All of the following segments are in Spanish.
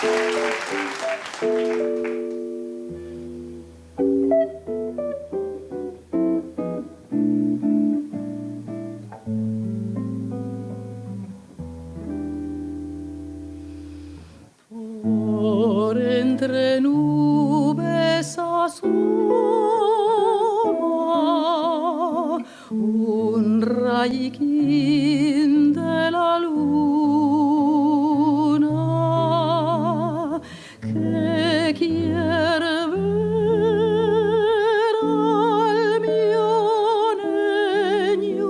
Por entre nubes asoma un rayiquín de la luna que quiere ver al mioneño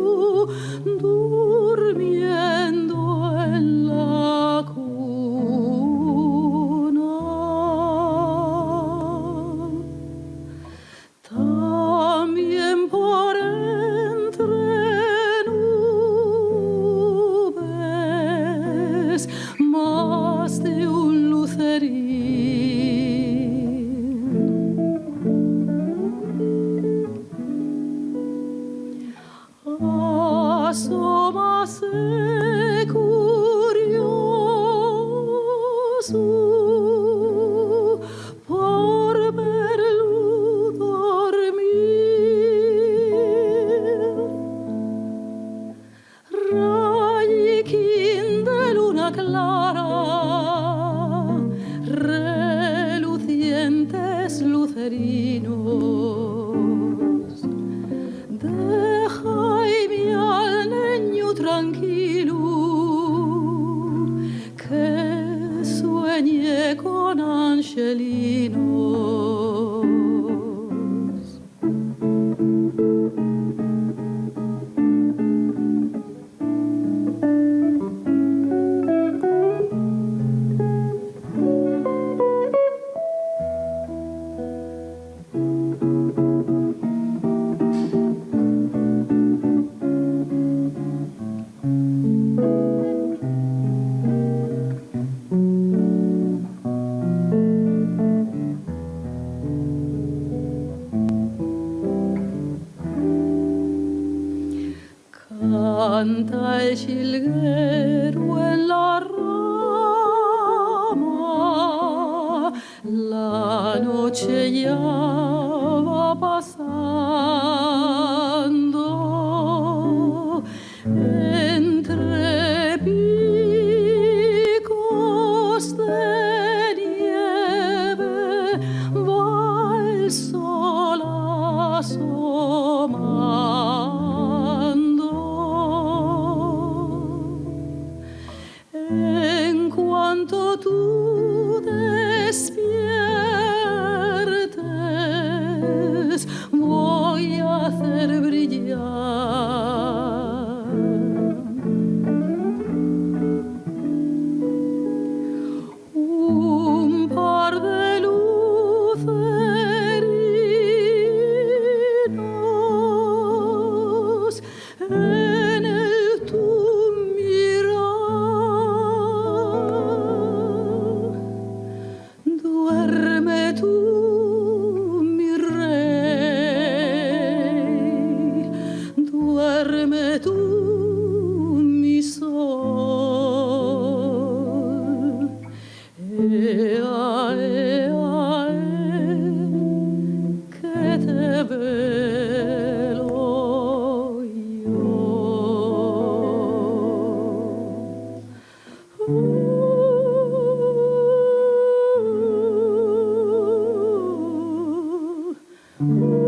durmiendo en la cuna. También por entre nubes más de un lucerín asómase curioso por verlo dormir. Rayiquín de luna clara, relucientes lucerinos, deja al niño tranquilo que sueñe con angelinos. Canta el jilguero en la rama, la noche ya va pasando. Entre picos de nieve va el sol asomando. En cuanto tú despiertes, voy a hacer brillar un par de lucerinos en el tu mirar. Duerme tú, mi rey, duerme tú, mi sol. Ea, ea, que te velo yo. Ooh.